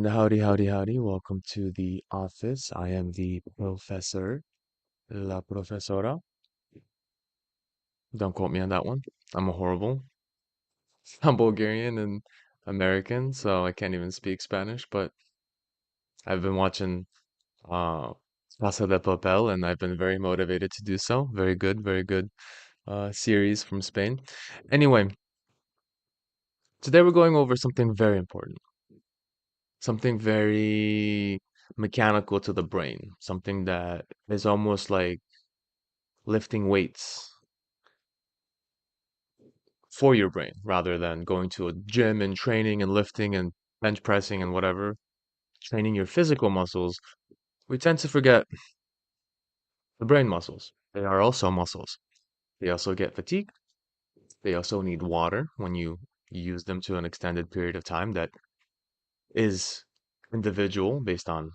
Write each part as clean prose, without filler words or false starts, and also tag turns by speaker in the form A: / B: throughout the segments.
A: howdy, howdy, howdy. Welcome to the office. I am the professor, la profesora. Don't quote me on that one. I'm a horrible. I'm Bulgarian and American, so I can't even speak Spanish, but I've been watching uh Casa de Papel and I've been very motivated to do so. Very good series from Spain. Anyway, today we're going over something very important, something very mechanical to the brain, something that is almost like lifting weights for your brain rather than going to a gym and training and lifting and bench pressing and whatever, training your physical muscles. We tend to forget the brain muscles. They are also muscles. They also get fatigued. They also need water when you use them to an extended period of time that is individual based on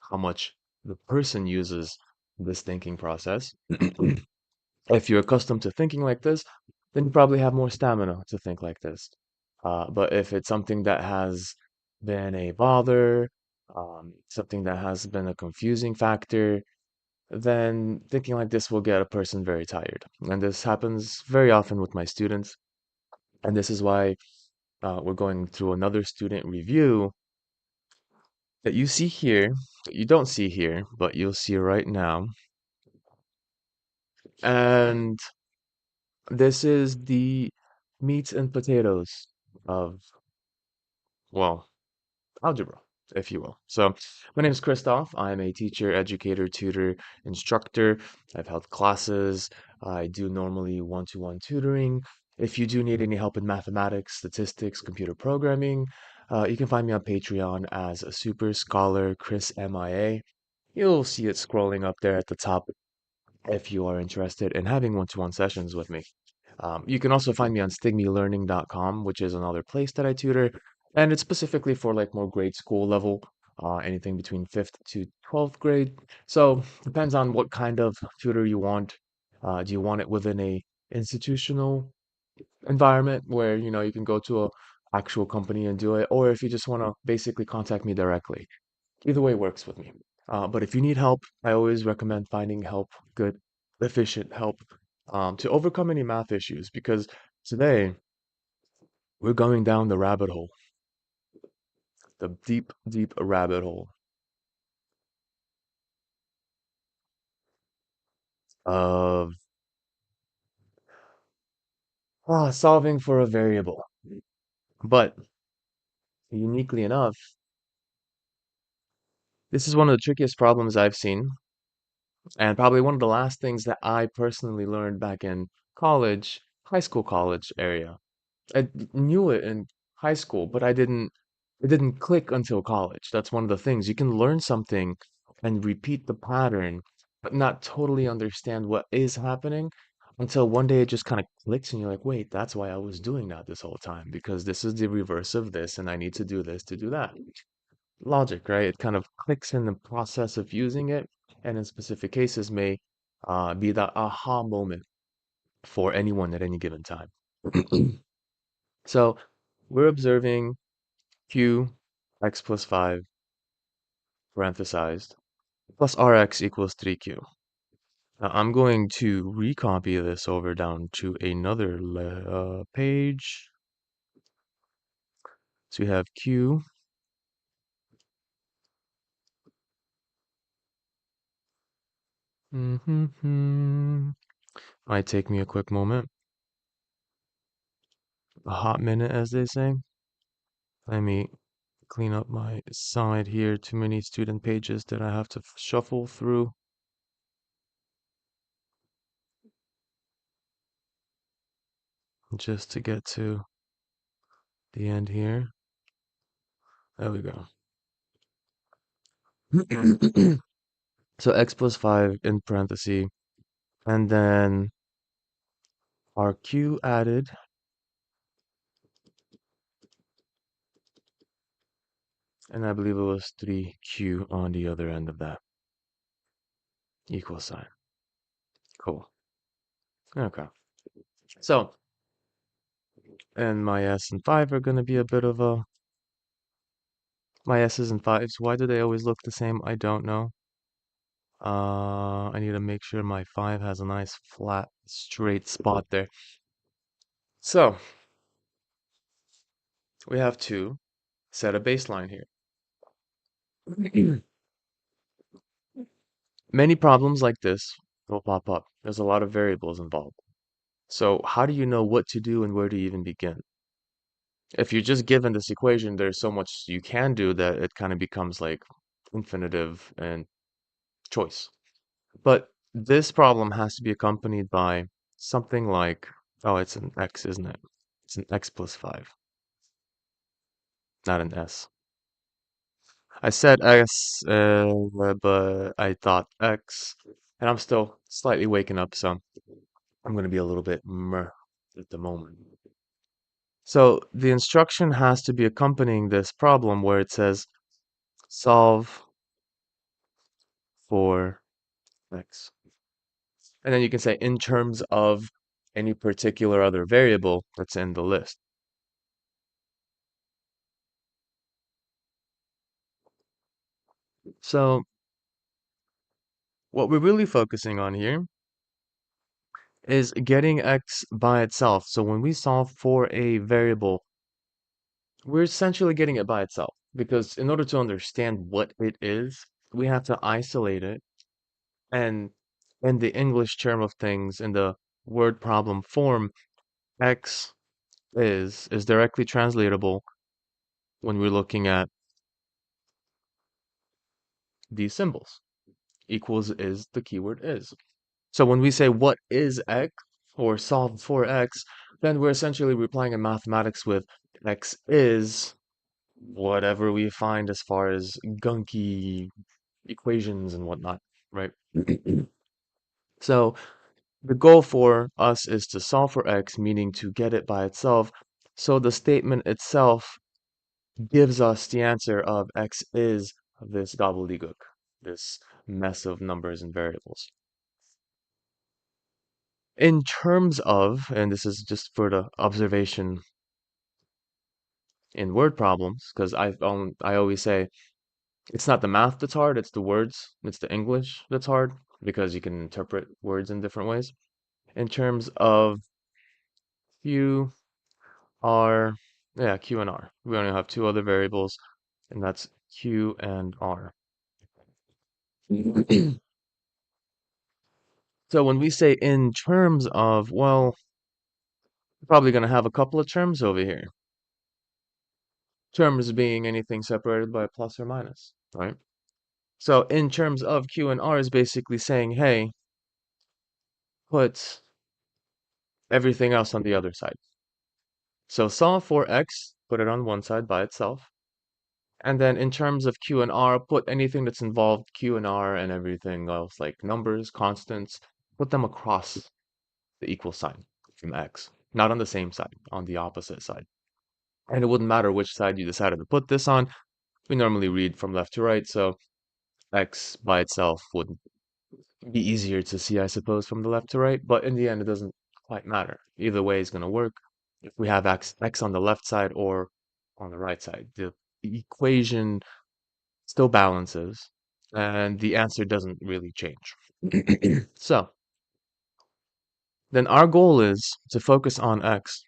A: how much the person uses this thinking process. If you're accustomed to thinking like this, then you probably have more stamina to think like this. But if it's something that has been a bother, something that has been a confusing factor, then thinking like this will get a person very tired. And this happens very often with my students. And this is why we're going through another student review that you see here, that you don't see here, but you'll see right now. And this is the meat and potatoes of, well, algebra, if you will. So, my name is Christoph. I'm a teacher, educator, tutor, instructor. I've held classes. I do normally one-to-one tutoring. If you do need any help in mathematics, statistics, computer programming, you can find me on Patreon as a super scholar, Chris MIA. You'll see it scrolling up there at the top if you are interested in having one-to-one sessions with me. You can also find me on stigmelearning.com, which is another place that I tutor, and it's specifically for like more grade school level, anything between 5th to 12th grade. So depends on what kind of tutor you want. Do you want it within a institutional environment where you can go to a actual company and do it, or if you just want to basically contact me directly? Either way works with me. But if you need help, I always recommend finding help, good, efficient help, to overcome any math issues because today we're going down the rabbit hole, the deep, deep rabbit hole of solving for a variable. But uniquely enough, this is one of the trickiest problems I've seen, and probably one of the last things that I personally learned back in college, high school, college area. I knew it in high school, but it didn't click until college. That's one of the things. You can learn something and repeat the pattern, but not totally understand what is happening until one day it just kind of clicks and you're like, wait, that's why I was doing that this whole time, because this is the reverse of this, and I need to do this to do that. Logic, right? It kind of clicks in the process of using it, and in specific cases may be that aha moment for anyone at any given time. So we're observing q x plus 5 parenthesized plus rx equals 3q. Now I'm going to recopy this over down to another page. So we have q. Might take me a quick moment, a hot minute, as they say. Let me clean up my side here. Too many student pages that I have to shuffle through just to get to the end here. There we go. So x plus 5 in parentheses, and then our q added, and I believe it was 3q on the other end of that equal sign. Cool. Okay. So, and my s and 5 are going to be a bit of a My S's and fives, why do they always look the same? I don't know. I need to make sure my 5 has a nice flat straight spot there. So we have to set a baseline here. Many problems like this will pop up. There's a lot of variables involved. So how do you know what to do and where to even begin? If you're just given this equation, there's so much you can do that it kind of becomes like infinitive and choice. But this problem has to be accompanied by something like, oh, it's an x, isn't it? It's an x plus 5, not an s. I said s, but I thought x, and I'm still slightly waking up, so I'm going to be a little bit meh at the moment. So the instruction has to be accompanying this problem where it says solve for x. And then you can say in terms of any particular other variable that's in the list. So what we're really focusing on here is getting x by itself. So when we solve for a variable, we're essentially getting it by itself because in order to understand what it is, we have to isolate it. And in the English term of things, in the word problem form, x is directly translatable when we're looking at these symbols. Equals is the keyword is. So when we say what is x or solve for x, then we're essentially replying in mathematics with x is whatever we find as far as gunky equations and whatnot, right? So the goal for us is to solve for x, meaning to get it by itself. So the statement itself gives us the answer of x is this gobbledygook, this mess of numbers and variables. In terms of, and this is just for the observation in word problems, because I always say it's not the math that's hard, it's the words, it's the English that's hard, because you can interpret words in different ways. In terms of Q, R, yeah, Q and R. We only have two other variables, and that's Q and R. So when we say in terms of, well, we're probably going to have a couple of terms over here. Terms being anything separated by a plus or minus, right? So in terms of Q and R is basically saying, hey, put everything else on the other side. So solve for x, put it on one side by itself. And then in terms of Q and R, put anything that's involved Q and R and everything else, like numbers, constants, put them across the equal sign from x. Not on the same side, on the opposite side. And it wouldn't matter which side you decided to put this on. We normally read from left to right, so x by itself would be easier to see, I suppose, from the left to right, but in the end, it doesn't quite matter. Either way is going to work. If we have x on the left side or on the right side, the equation still balances, and the answer doesn't really change. So, then our goal is to focus on x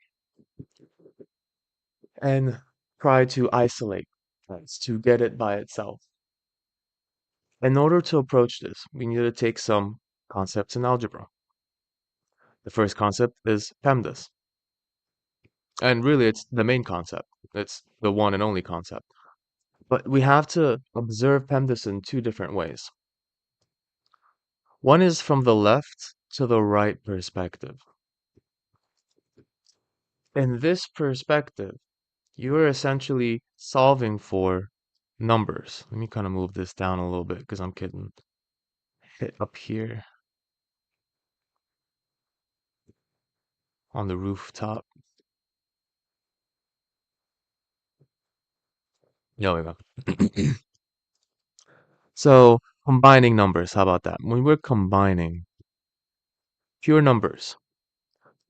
A: and try to isolate x, to get it by itself. In order to approach this, we need to take some concepts in algebra. The first concept is PEMDAS. And really, it's the main concept. It's the one and only concept. But we have to observe PEMDAS in two different ways. One is from the left to the right perspective. In this perspective, you are essentially solving for numbers. Let me kind of move this down a little bit because I'm getting hit up here on the rooftop. There we go. So, combining numbers, how about that? When we're combining pure numbers,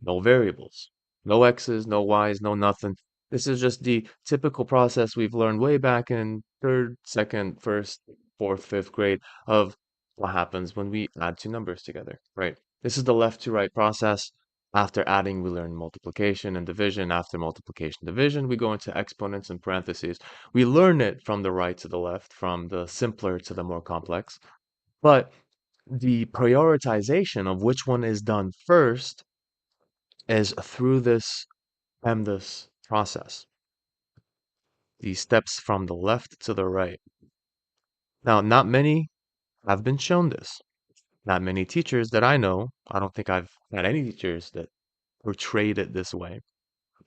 A: no variables, no x's, no y's, no nothing. This is just the typical process we've learned way back in third, second, first, fourth, fifth grade of what happens when we add two numbers together, right? This is the left to right process. After adding, we learn multiplication and division. After multiplication, division, we go into exponents and parentheses. We learn it from the right to the left, from the simpler to the more complex. But the prioritization of which one is done first is through this PEMDAS process. The steps from the left to the right. Now, not many have been shown this. Not many teachers that I know, I don't think I've had any teachers that portrayed it this way.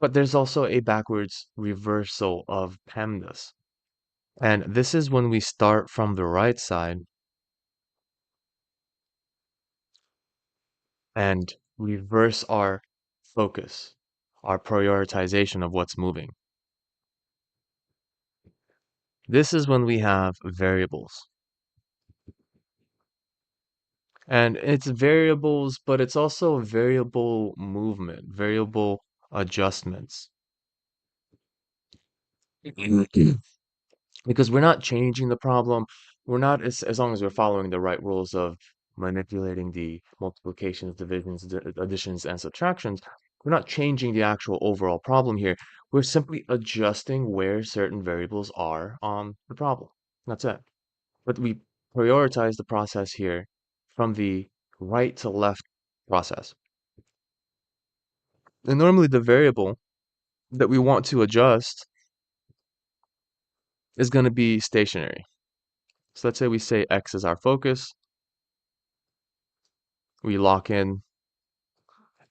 A: But there's also a backwards reversal of PEMDAS. And this is when we start from the right side and reverse our focus, our prioritization of what's moving. This is when we have variables. And it's variables, but it's also variable movement, variable adjustments. Because we're not changing the problem. We're not, as long as we're following the right rules of manipulating the multiplications, divisions, additions, and subtractions, we're not changing the actual overall problem here. We're simply adjusting where certain variables are on the problem. That's it. But we prioritize the process here from the right to left process. And normally the variable that we want to adjust is going to be stationary. So let's say we say X is our focus. We lock in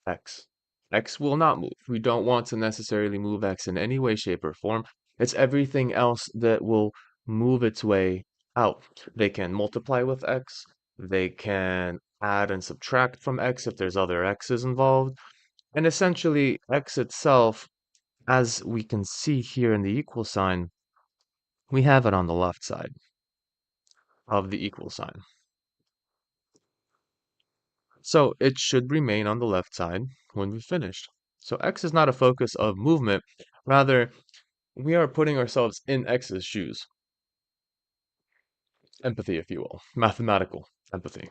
A: X. X will not move. We don't want to necessarily move X in any way, shape, or form. It's everything else that will move its way out. They can multiply with X. They can add and subtract from X if there's other X's involved. And essentially, X itself, as we can see here in the equal sign, we have it on the left side of the equal sign. So it should remain on the left side when we've finished. So X is not a focus of movement. Rather, we are putting ourselves in X's shoes. Empathy, if you will. Mathematical empathy.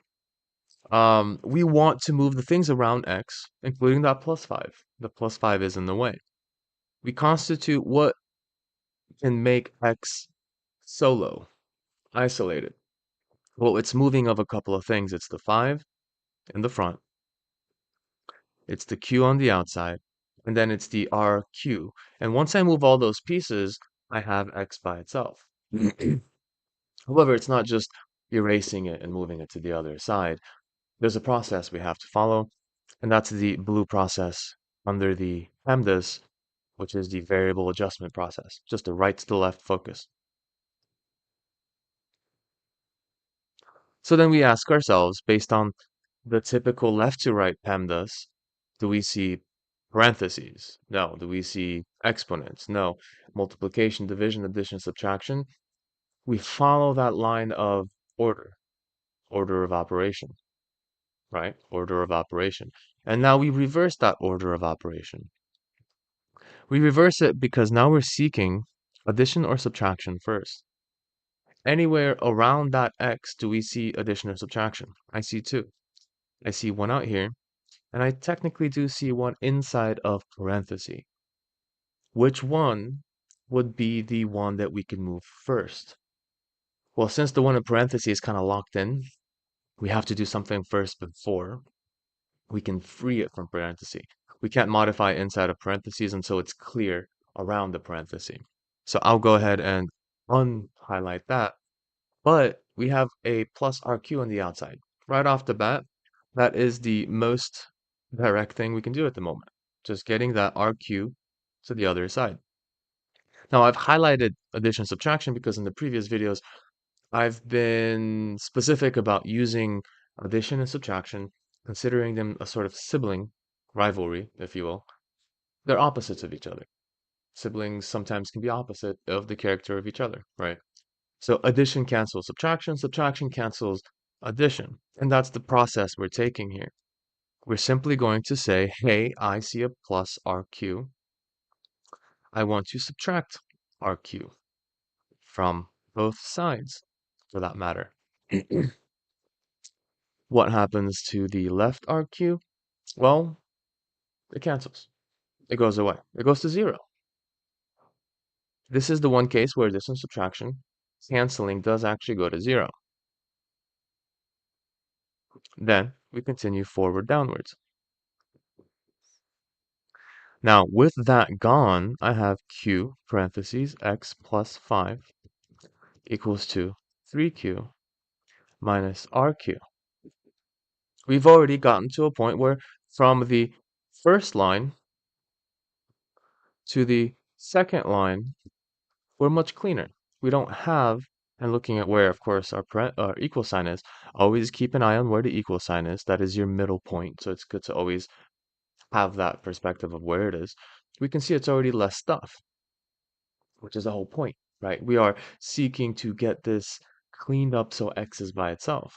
A: We want to move the things around X, including that plus 5. The plus 5 is in the way. We constitute what can make X solo, isolated. Well, it's moving of a couple of things. It's the 5 in the front, it's the Q on the outside, and then it's the RQ. And once I move all those pieces, I have X by itself. However, it's not just erasing it and moving it to the other side. There's a process we have to follow, and that's the blue process under the PEMDAS, which is the variable adjustment process, just a right to the left focus. So then we ask ourselves, based on the typical left to right PEMDAS, do we see parentheses? No. Do we see exponents? No. Multiplication, division, addition, subtraction? We follow that line of order of operation, right? Order of operation. And now we reverse that order of operation. We reverse it because now we're seeking addition or subtraction first. Anywhere around that X do we see addition or subtraction? I see two. I see one out here, and I technically do see one inside of parenthesis. Which one would be the one that we can move first? Well, since the one in parentheses is kind of locked in, we have to do something first before we can free it from parentheses. We can't modify inside of parentheses until it's clear around the parenthesis. So I'll go ahead and unhighlight that. But we have a plus RQ on the outside. Right off the bat, that is the most direct thing we can do at the moment. Just getting that RQ to the other side. Now I've highlighted addition subtraction because in the previous videos, I've been specific about using addition and subtraction, considering them a sort of sibling rivalry, if you will. They're opposites of each other. Siblings sometimes can be opposite of the character of each other, right? So addition cancels subtraction, subtraction cancels addition. And that's the process we're taking here. We're simply going to say, hey, I see a plus RQ. I want to subtract RQ from both sides, for that matter. What happens to the left RQ? Well, it cancels. It goes away. It goes to 0. This is the one case where addition subtraction canceling does actually go to 0. Then we continue forward downwards. Now, with that gone, I have q parentheses x plus 5 equals to 3q minus rq. We've already gotten to a point where from the first line to the second line, we're much cleaner. We don't have, and looking at where, of course, our equal sign is, always keep an eye on where the equal sign is. That is your middle point. So it's good to always have that perspective of where it is. We can see it's already less stuff, which is the whole point, right? We are seeking to get this cleaned up so x is by itself.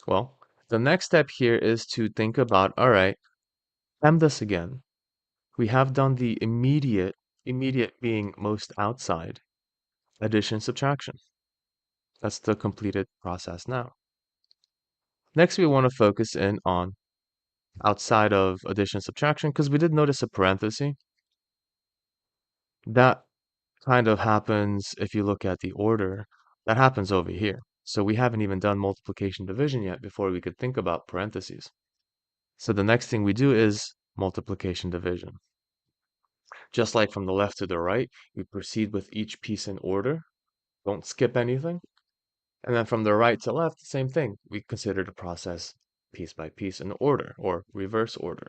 A: Well, the next step here is to think about, all right, this again. We have done the immediate being most outside, addition, subtraction. That's the completed process now. Next, we want to focus in on outside of addition, subtraction, because we did notice a parenthesis. That kind of happens if you look at the order. That happens over here. So we haven't even done multiplication division yet before we could think about parentheses. So the next thing we do is multiplication division. Just like from the left to the right, we proceed with each piece in order. Don't skip anything. And then from the right to left, same thing. We consider the process piece by piece in order or reverse order.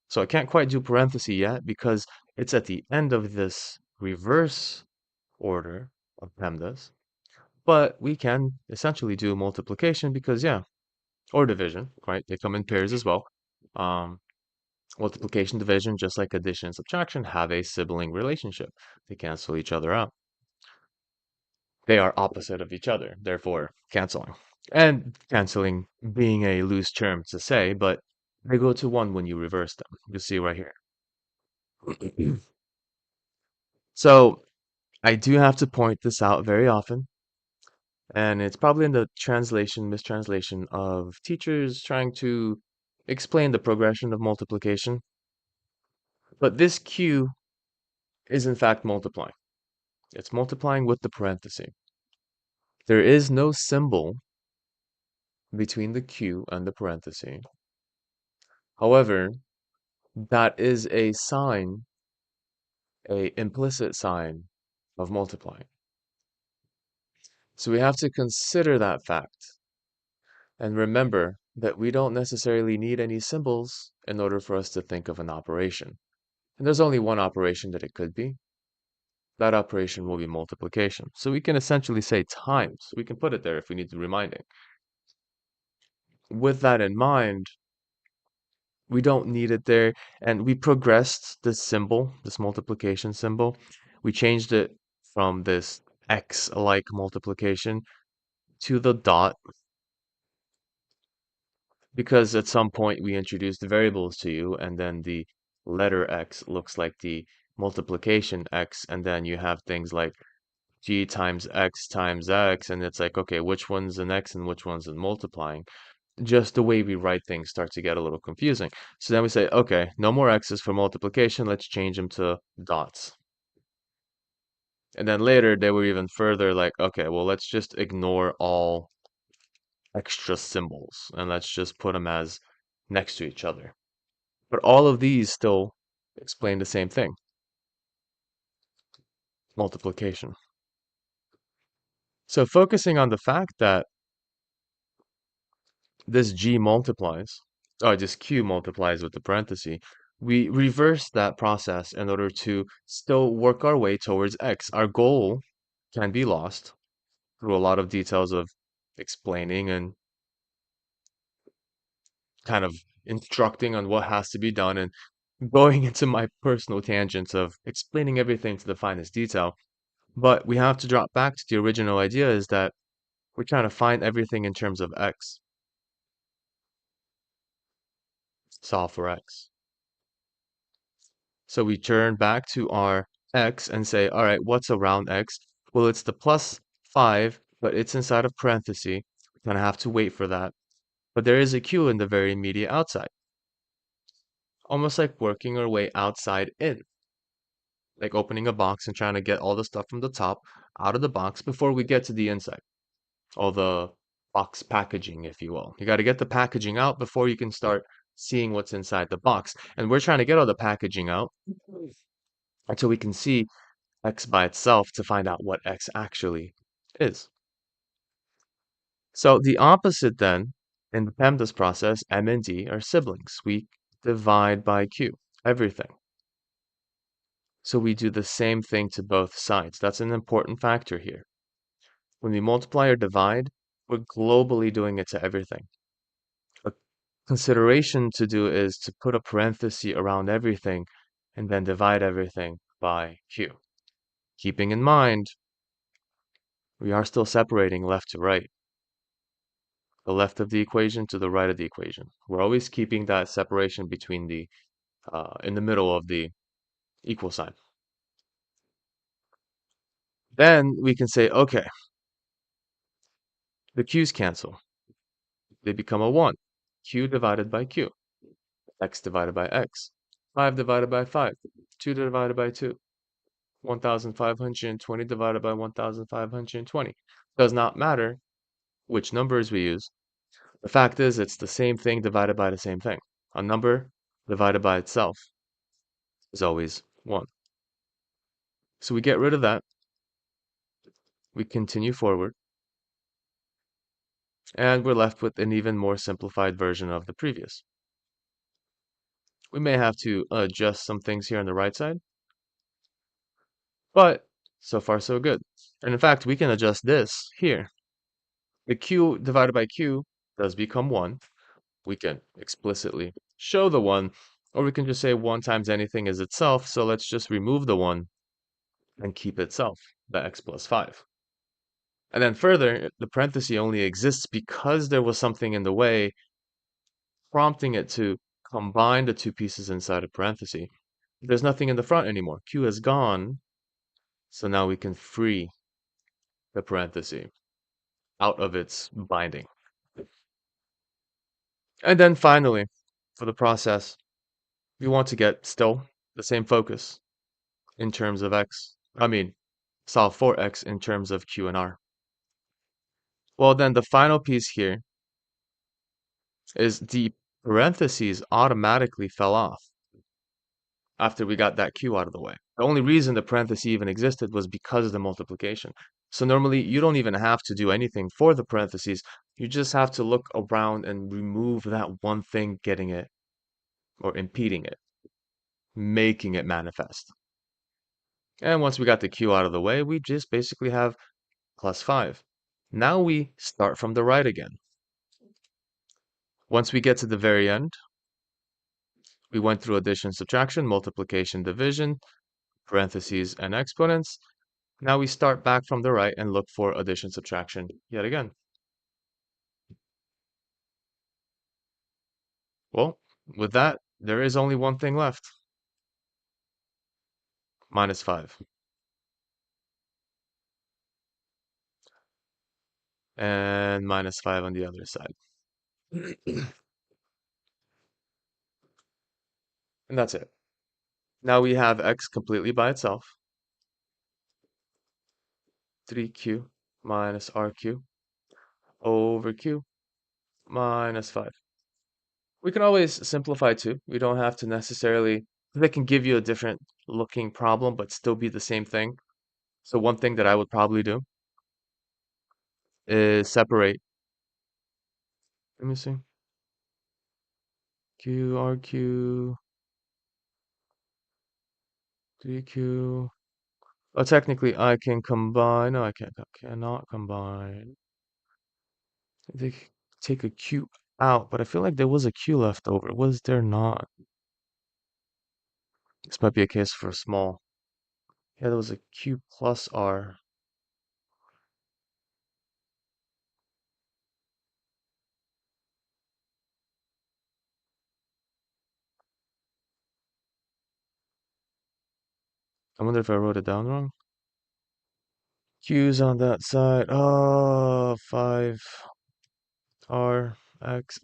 A: So I can't quite do parenthesis yet because it's at the end of this reverse order of PEMDAS. But we can essentially do multiplication because, yeah, or division, right? They come in pairs as well. Multiplication, division, just like addition and subtraction, have a sibling relationship. They cancel each other out. They are opposite of each other, therefore canceling. And canceling being a loose term to say, but they go to 1 when you reverse them. You see right here. So I do have to point this out very often. And it's probably in the mistranslation of teachers trying to explain the progression of multiplication. But this q is in fact multiplying. It's multiplying with the parenthesis. There is no symbol between the q and the parenthesis. However, that is a sign, a implicit sign of multiplying. So we have to consider that fact and remember that we don't necessarily need any symbols in order for us to think of an operation. And there's only one operation that it could be. That operation will be multiplication. So we can essentially say times. We can put it there if we need the reminding. With that in mind, we don't need it there. And we progressed this symbol, this multiplication symbol. We changed it from this x-like multiplication to the dot because at some point we introduced variables to you and then the letter x looks like the multiplication x and then you have things like g times x, and it's like, okay, which one's an x and which one's a multiplying? Just the way we write things starts to get a little confusing. So then we say, okay, no more x's for multiplication, let's change them to dots. And then later they were even further like, okay, well, let's just ignore all extra symbols and let's just put them as next to each other. But all of these still explain the same thing, multiplication. So focusing on the fact that this g multiplies, oh, this q multiplies with the parenthesis, we reverse that process in order to still work our way towards x. Our goal can be lost through a lot of details of explaining and kind of instructing on what has to be done and going into my personal tangents of explaining everything to the finest detail. But we have to drop back to the original idea is that we're trying to find everything in terms of x. Solve for x. So we turn back to our x and say, all right, what's around x? Well, it's the plus 5, but it's inside of parentheses. We're going to have to wait for that. But there is a q in the very immediate outside, almost like working our way outside in, like opening a box and trying to get all the stuff from the top out of the box before we get to the inside, all the box packaging, if you will. You got to get the packaging out before you can start seeing what's inside the box. And we're trying to get all the packaging out until we can see x by itself to find out what x actually is. So the opposite then, in the PEMDAS process, M and D are siblings. We divide by Q, everything. So we do the same thing to both sides. That's an important factor here. When we multiply or divide, we're globally doing it to everything. A consideration to do is to put a parenthesis around everything and then divide everything by Q. Keeping in mind, we are still separating left to right, the left of the equation to the right of the equation. We're always keeping that separation between the, in the middle of the equal sign. Then we can say, okay, the q's cancel. They become a 1. Q divided by q. X divided by x. 5 divided by 5. 2 divided by 2. 1,520 divided by 1,520. Does not matter which numbers we use. The fact is, it's the same thing divided by the same thing. A number divided by itself is always 1. So we get rid of that. We continue forward. And we're left with an even more simplified version of the previous. We may have to adjust some things here on the right side, but so far so good. And in fact, we can adjust this here. The q divided by q does become 1. We can explicitly show the 1, or we can just say 1 times anything is itself, so let's just remove the 1 and keep itself, the x plus 5. And then further, the parenthesis only exists because there was something in the way prompting it to combine the two pieces inside a parenthesis. There's nothing in the front anymore. Q is gone, so now we can free the parenthesis out of its binding. And then finally, for the process, we want to get still the same focus in terms of x. Solve for x in terms of q and r. Well, then the final piece here is the parentheses automatically fell off after we got that q out of the way. The only reason the parenthesis even existed was because of the multiplication. So normally you don't even have to do anything for the parentheses. You just have to look around and remove that one thing getting it or impeding it, making it manifest. And once we got the q out of the way, we just basically have plus 5. Now we start from the right again. Once we get to the very end, we went through addition, subtraction, multiplication, division, parentheses, and exponents. Now we start back from the right and look for addition, subtraction yet again. Well, with that, there is only one thing left. Minus 5. And minus 5 on the other side. And that's it. Now we have x completely by itself. 3q minus rq over q minus 5. We can always simplify too. We don't have to necessarily, they can give you a different looking problem, but still be the same thing. So one thing that I would probably do is separate. Let me see. Q, RQ, 3Q. Oh, technically I can combine. No, I cannot combine. They take a Q out, but I feel like there was a Q left over. Was there not? This might be a case for small. Yeah, there was a Q plus R. I wonder if I wrote it down wrong. Q's on that side. Oh, 5RX.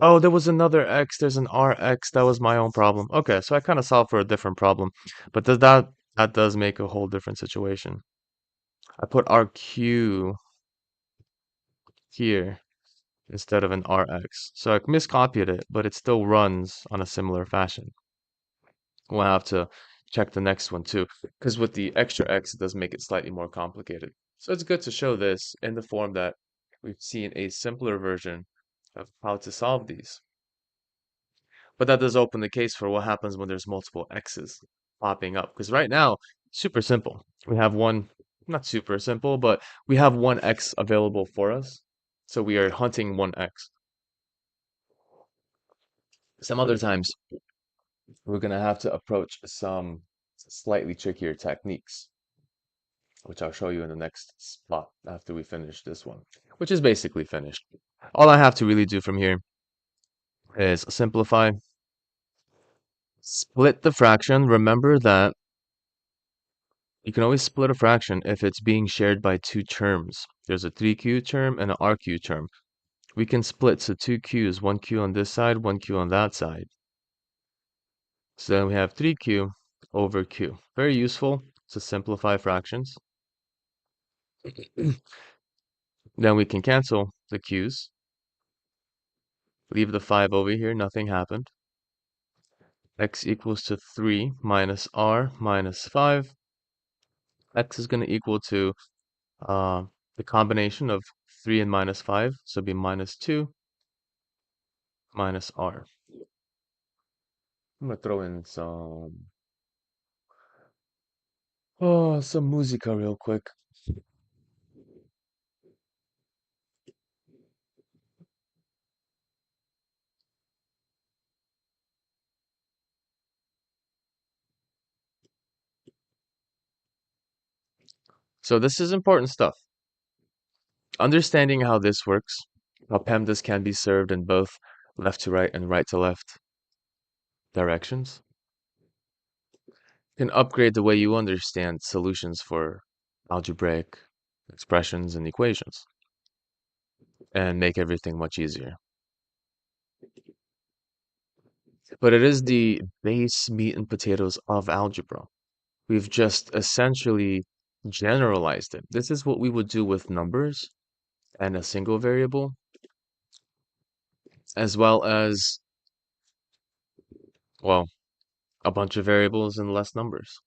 A: Oh, there was another X. There's an RX. That was my own problem. Okay, so I kind of solved for a different problem. But does that does make a whole different situation. I put RQ here instead of an RX. So I miscopied it, but it still runs on a similar fashion. We'll have to check the next one too, because with the extra X, it does make it slightly more complicated. So it's good to show this in the form that we've seen a simpler version of how to solve these. But that does open the case for what happens when there's multiple X's popping up. Because right now, super simple. We have one, not super simple, but we have one X available for us. So we are hunting one X. Some other times, we're going to have to approach some slightly trickier techniques, which I'll show you in the next spot after we finish this one, which is basically finished. All I have to really do from here is simplify, split the fraction. Remember that you can always split a fraction if it's being shared by two terms. There's a 3q term and an rq term. We can split to two q's, one q on this side, one q on that side. So then we have 3q over q. Very useful to simplify fractions. Then we can cancel the q's. Leave the 5 over here, nothing happened. X equals to 3 minus r minus 5. X is going to equal to the combination of 3 and minus 5, so it'll be minus 2 minus r. I'm going to throw in some musica real quick. So this is important stuff. Understanding how this works, how PEMDAS can be served in both left to right and right to left directions, can upgrade the way you understand solutions for algebraic expressions and equations, and make everything much easier. But it is the base meat and potatoes of algebra. We've just essentially generalized it. This is what we would do with numbers and a single variable, as well as, well, a bunch of variables and less numbers.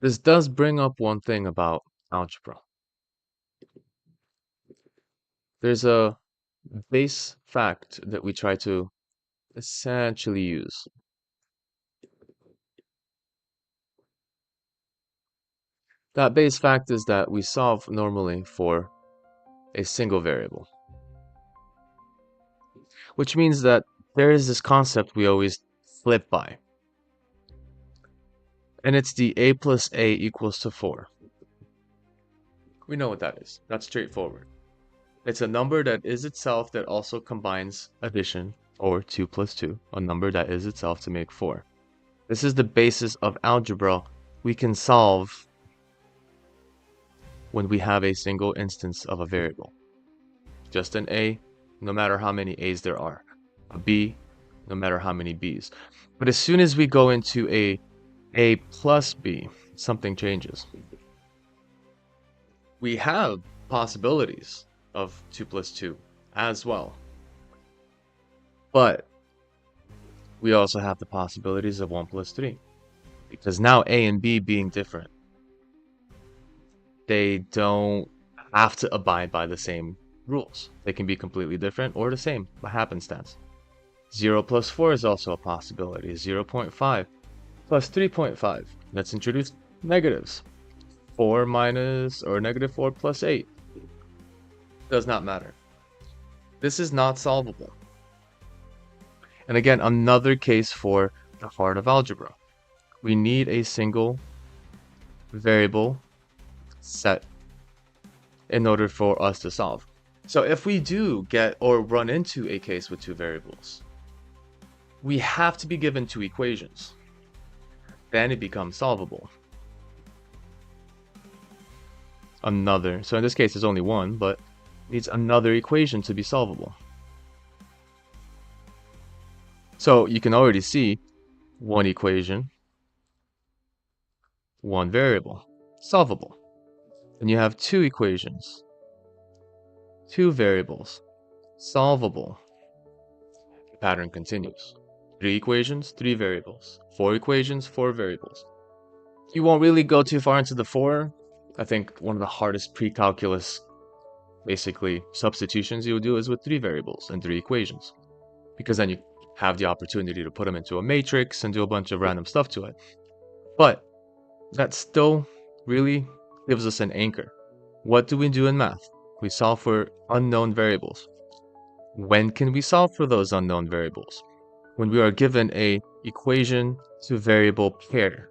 A: This does bring up one thing about algebra. There's a base fact that we try to essentially use. That base fact is that we solve normally for a single variable, which means that there is this concept we always flip by, and it's the a plus a equals to 4. We know what that is. That's straightforward. It's a number that is itself that also combines addition, or 2 plus 2, a number that is itself to make 4. This is the basis of algebra we can solve when we have a single instance of a variable. Just an a, no matter how many a's there are. A b, no matter how many b's. But as soon as we go into a plus b, something changes. We have possibilities of 2 plus 2 as well. But we also have the possibilities of 1 plus 3. Because now a and b being different, they don't have to abide by the same rules. They can be completely different or the same by happenstance. 0 plus 4 is also a possibility. 0.5 plus 3.5. Let's introduce negatives. 4 minus or negative 4 plus 8. Does not matter. This is not solvable. And again, another case for the heart of algebra. We need a single variable set in order for us to solve. So if we do get or run into a case with two variables, we have to be given two equations. then it becomes solvable. Another, so in this case, there's only one, but needs another equation to be solvable. So you can already see one equation, one variable, solvable. And you have two equations, two variables, solvable. The pattern continues. Three equations, three variables. Four equations, four variables. You won't really go too far into the four. I think one of the hardest pre-calculus, basically, substitutions you would do is with three variables and three equations. Because then you have the opportunity to put them into a matrix and do a bunch of random stuff to it. But that still really gives us an anchor. What do we do in math? We solve for unknown variables. When can we solve for those unknown variables? When we are given a equation to variable pair.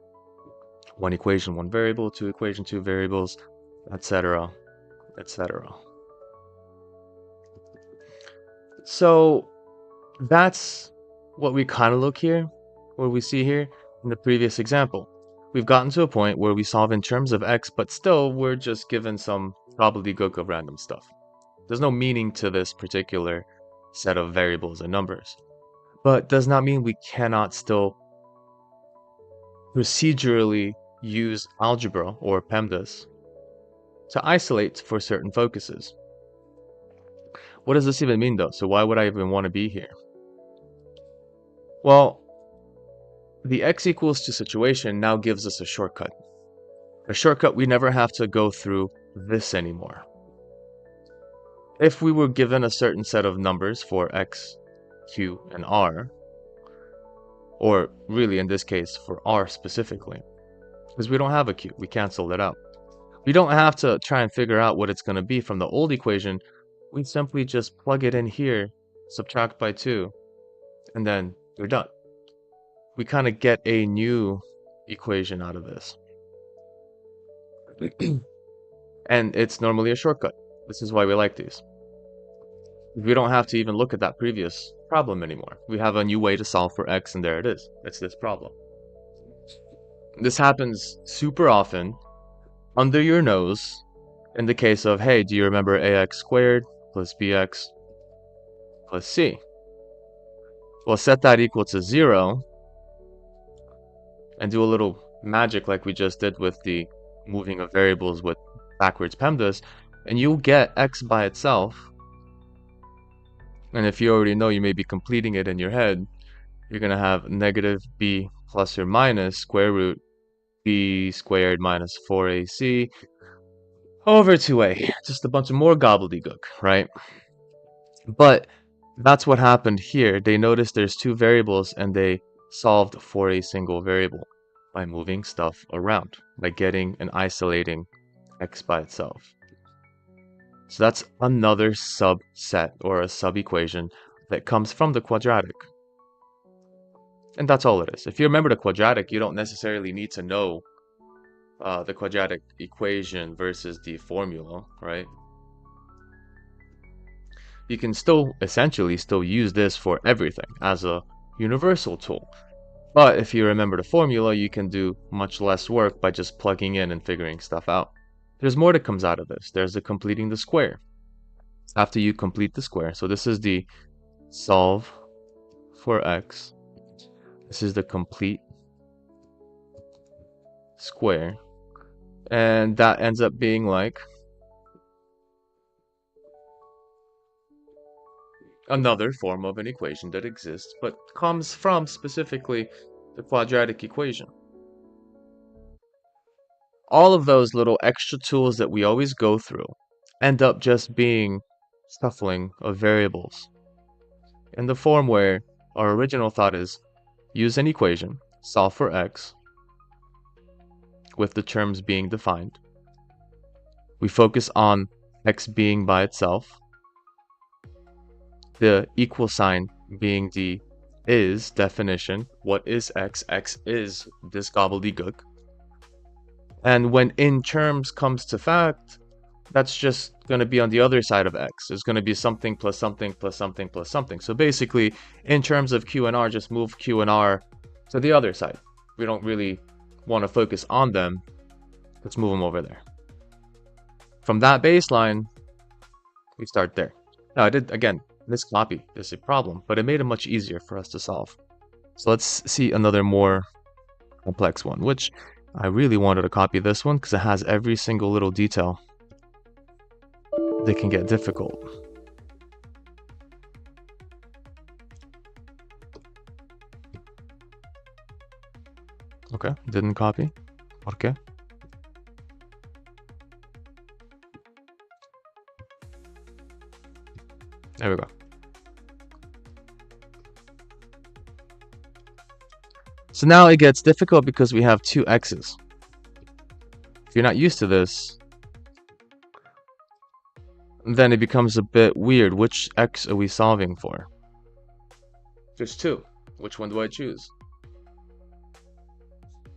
A: One equation, one variable, two equation, two variables, etc., etc. So that's what we kind of look here, what we see here in the previous example. We've gotten to a point where we solve in terms of x, but still we're just given some gobbledygook of random stuff. There's no meaning to this particular set of variables and numbers. But does not mean we cannot still procedurally use algebra or PEMDAS to isolate for certain focuses. What does this even mean though? So why would I even want to be here? Well, the x equals to situation now gives us a shortcut. A shortcut we never have to go through this anymore. If we were given a certain set of numbers for x, q, and r, or really in this case for r specifically, because we don't have a q, we cancel it out. We don't have to try and figure out what it's going to be from the old equation. We simply just plug it in here, subtract by 2, and then we're done. We kind of get a new equation out of this. And it's normally a shortcut. This is why we like these. We don't have to even look at that previous problem anymore. We have a new way to solve for x, and there it is. It's this problem. This happens super often under your nose in the case of, hey, do you remember ax squared plus bx plus c? Well, set that equal to 0 and do a little magic like we just did with the moving of variables with backwards PEMDAS, and you'll get x by itself. And if you already know, you may be completing it in your head, you're going to have negative b plus or minus square root b squared minus 4ac over 2a. Just a bunch of more gobbledygook, right? But that's what happened here. They noticed there's two variables and they solved for a single variable by moving stuff around, by getting and isolating x by itself. So that's another subset or a sub-equation that comes from the quadratic. And that's all it is. If you remember the quadratic, you don't necessarily need to know the quadratic equation versus the formula, right? You can still essentially use this for everything as a universal tool. But if you remember the formula, you can do much less work by just plugging in and figuring stuff out. There's more that comes out of this. There's the completing the square. After you complete the square, so this is the solve for x. This is the complete square. And that ends up being like another form of an equation that exists, but comes from specifically the quadratic equation. All of those little extra tools that we always go through end up just being shuffling of variables in the form where our original thought is use an equation, solve for x, with the terms being defined. We focus on x being by itself, the equal sign being the is definition. What is x? X is this gobbledygook. And when in terms comes to fact, that's just going to be on the other side of x. It's going to be something plus something plus something plus something. So basically, in terms of q and r, just move q and r to the other side. we don't really want to focus on them. Let's move them over there. From that baseline, we start there. Now I did, again, this copy is a problem, but it made it much easier for us to solve. So let's see another more complex one, which I really wanted to copy this one because it has every single little detail that can get difficult. Okay, didn't copy. Okay. There we go. So now it gets difficult because we have two x's. If you're not used to this, then it becomes a bit weird. Which x are we solving for? There's two. Which one do I choose?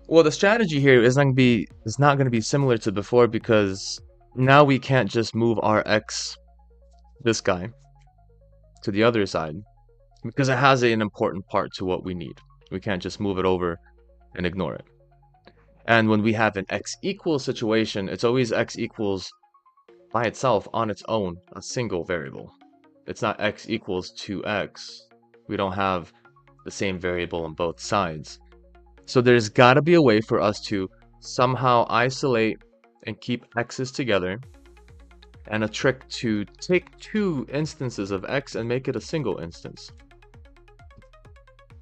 A: Well, the strategy here is not going to be similar to before, because now we can't just move our x, this guy, to the other side, because it has an important part to what we need. We can't just move it over and ignore it. And when we have an x equals situation, it's always x equals by itself on its own, a single variable. It's not x equals 2x. We don't have the same variable on both sides. So there's got to be a way for us to somehow isolate and keep x's together, and a trick to take two instances of x and make it a single instance.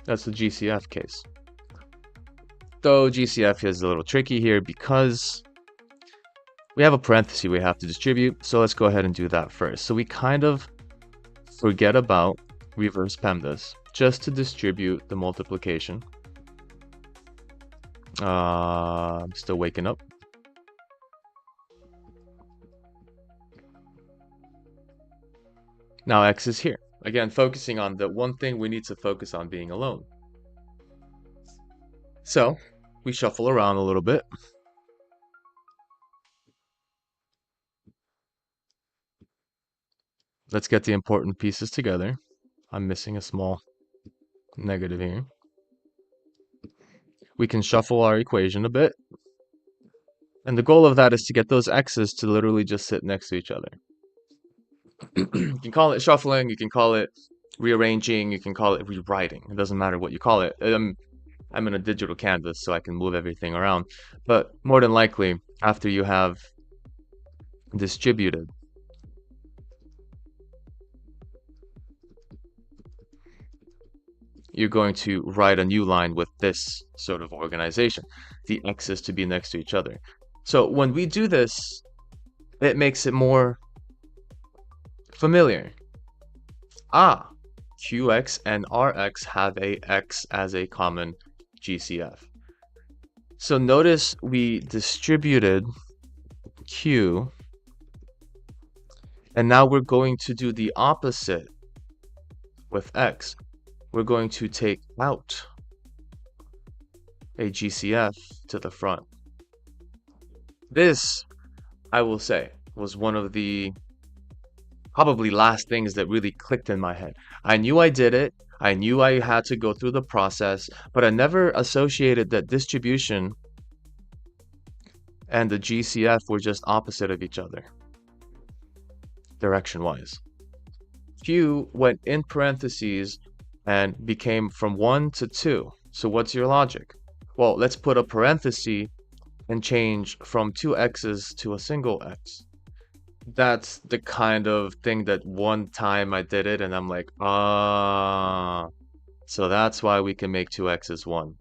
A: That's the GCF case. Though GCF is a little tricky here because we have a parenthesis we have to distribute, so let's go ahead and do that first. So we kind of forget about reverse PEMDAS just to distribute the multiplication. I'm still waking up. Now x is here. Again, focusing on the one thing we need to focus on, being alone. So we shuffle around a little bit. Let's get the important pieces together. I'm missing a small negative here. We can shuffle our equation a bit. And the goal of that is to get those x's to literally just sit next to each other. You can call it shuffling, you can call it rearranging, you can call it rewriting. It doesn't matter what you call it. I'm in a digital canvas, so I can move everything around. But more than likely, after you have distributed you're going to write a new line with this sort of organization, the x's to be next to each other. So when we do this, it makes it more familiar. Qx and Rx have a x as a common GCF. So notice we distributed Q, and now we're going to do the opposite with x. We're going to take out a GCF to the front. This, I will say, was one of the probably last things that really clicked in my head. I knew I did it. I knew I had to go through the process, but I never associated that distribution and the GCF were just opposite of each other, direction-wise. Q went in parentheses and became from 1 to 2. So what's your logic? Well, let's put a parenthesis and change from two x's to a single x. That's the kind of thing that one time I did it and I'm like, so that's why we can make two x's 1.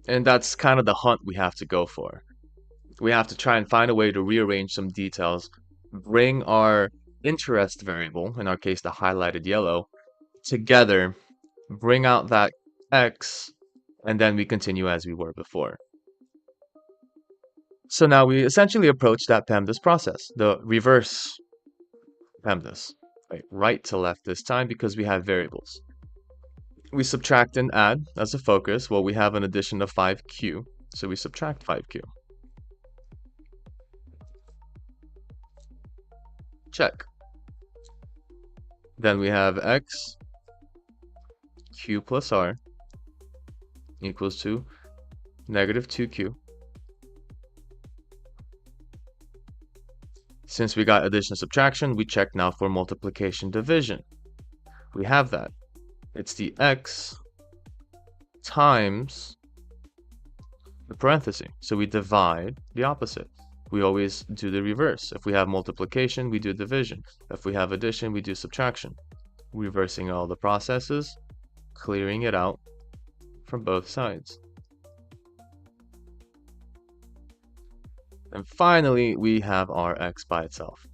A: And that's kind of the hunt we have to go for. We have to try and find a way to rearrange some details, bring our interest variable, in our case the highlighted yellow, together, bring out that x, and then we continue as we were before. So now we essentially approach that PEMDAS process, the reverse PEMDAS, right to left this time because we have variables. We subtract and add as a focus. Well, we have an addition of 5q, so we subtract 5q. Check. Then we have x, q plus r equals to negative 2q. Since we got addition and subtraction, we check now for multiplication division. We have that. It's the x times the parenthesis. So we divide the opposite. We always do the reverse. If we have multiplication, we do division. If we have addition, we do subtraction. Reversing all the processes, clearing it out from both sides. And finally, we have our x by itself.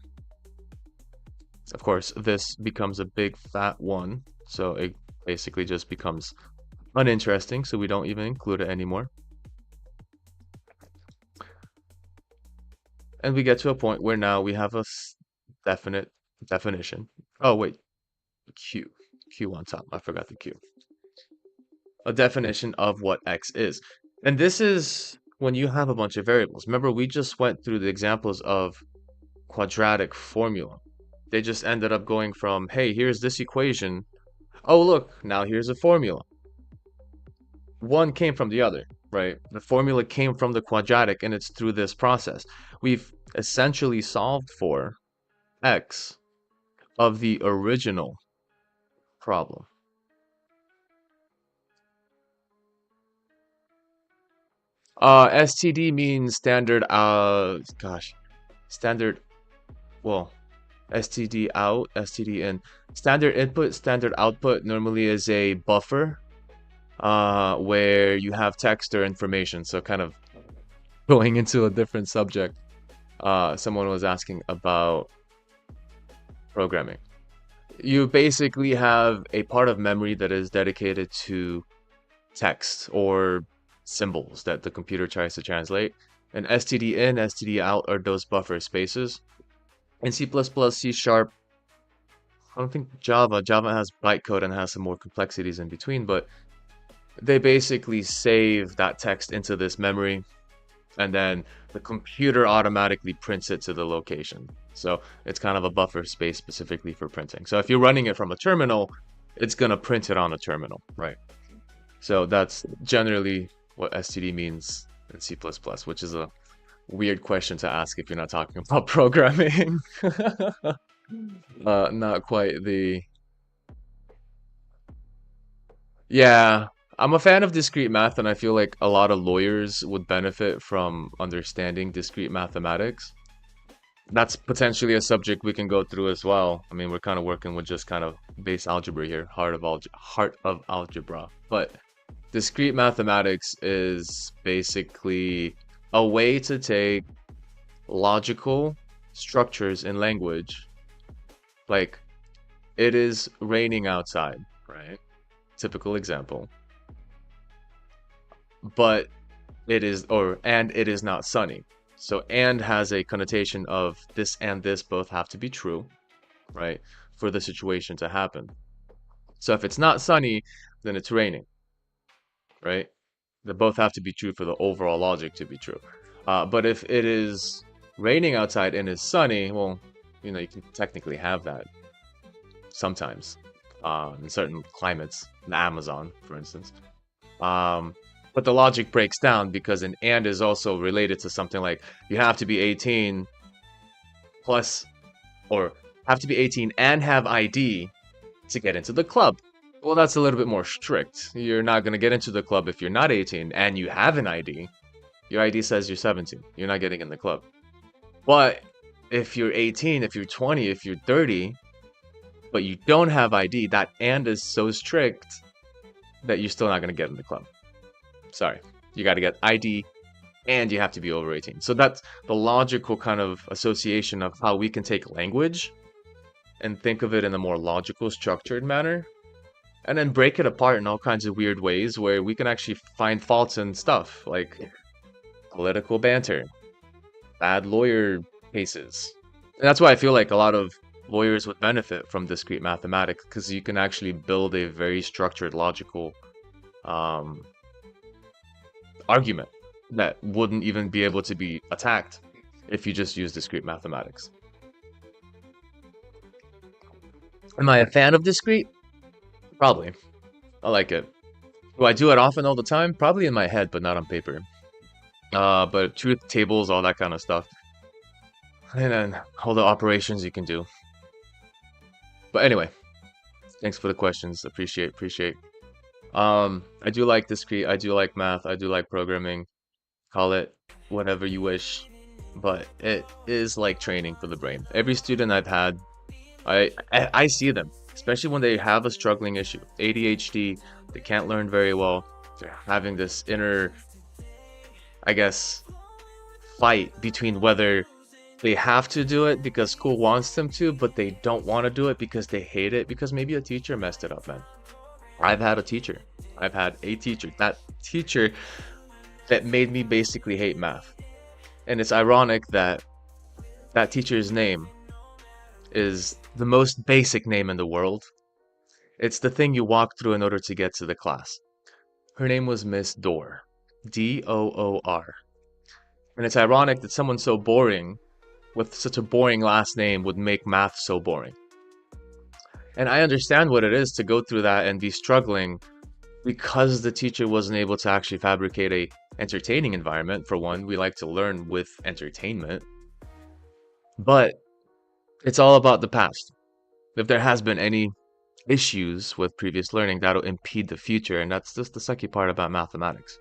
A: Of course, this becomes a big fat 1, so it basically just becomes uninteresting, so we don't even include it anymore. And we get to a point where now we have a definite definition. Oh, wait, q on top. I forgot the q. A definition of what x is. And this is when you have a bunch of variables. Remember, we just went through the examples of quadratic formula. They just ended up going from, hey, here's this equation. Oh, look, now here's a formula. One came from the other, right? The formula came from the quadratic, and it's through this process. We've essentially solved for x of the original problem. STD means standard, standard, well, STD out, STD in. Standard input, standard output normally is a buffer where you have text or information. So kind of going into a different subject, someone was asking about programming. You basically have a part of memory that is dedicated to text or symbols that the computer tries to translate. And STD in, STD out are those buffer spaces. In C++, C#, I don't think Java has bytecode and has some more complexities in between, but they basically save that text into this memory, and then the computer automatically prints it to the location. So it's kind of a buffer space specifically for printing. So if you're running it from a terminal, it's going to print it on a terminal, right? So that's generally what STD means in C++, which is a weird question to ask if you're not talking about programming. Not quite the... Yeah, I'm a fan of discrete math, and I feel like a lot of lawyers would benefit from understanding discrete mathematics. That's potentially a subject we can go through as well. I mean, we're kind of working with just kind of base algebra here, heart of algebra. But discrete mathematics is basically a way to take logical structures in language, like it is raining outside, right? Typical example. But it is, and it is not sunny. So and has a connotation of this and this both have to be true, right? For the situation to happen. So if it's not sunny, then it's raining, right? They both have to be true for the overall logic to be true. But if it is raining outside and is sunny, well, you know, you can technically have that sometimes in certain climates, in the Amazon, for instance. But the logic breaks down because an and is also related to something like you have to be 18 plus, or have to be 18 and have ID to get into the club. Well, that's a little bit more strict. You're not going to get into the club if you're not 18 and you have an ID. Your ID says you're 17. You're not getting in the club. But if you're 18, if you're 20, if you're 30, but you don't have ID, that and is so strict that you're still not going to get in the club. Sorry. You got to get ID and you have to be over 18. So that's the logical kind of association of how we can take language and think of it in a more logical, structured manner, and then break it apart in all kinds of weird ways where we can actually find faults in stuff like political banter, bad lawyer cases. And that's why I feel like a lot of lawyers would benefit from discrete mathematics, because you can actually build a very structured, logical argument that wouldn't even be able to be attacked if you just use discrete mathematics. Am I a fan of discrete? Probably. I like it. Do I do it often all the time? Probably in my head, but not on paper. But truth tables, all that kind of stuff. And then all the operations you can do. But anyway, thanks for the questions. Appreciate. I do like discrete, I do like math, I do like programming. Call it whatever you wish. But it is like training for the brain. Every student I've had, I see them, especially when they have a struggling issue. ADHD, they can't learn very well. They're having this inner, I guess, fight between whether they have to do it because school wants them to, but they don't want to do it because they hate it because maybe a teacher messed it up, man. I've had a teacher. I've had a teacher. That teacher that made me basically hate math. And it's ironic that that teacher's name is the most basic name in the world. It's the thing you walk through in order to get to the class. Her name was Miss Doore. Door. And it's ironic that someone so boring with such a boring last name would make math so boring. And I understand what it is to go through that and be struggling because the teacher wasn't able to actually fabricate a entertaining environment. For one, we like to learn with entertainment. But it's all about the past. If there has been any issues with previous learning, that'll impede the future, and that's just the sucky part about mathematics.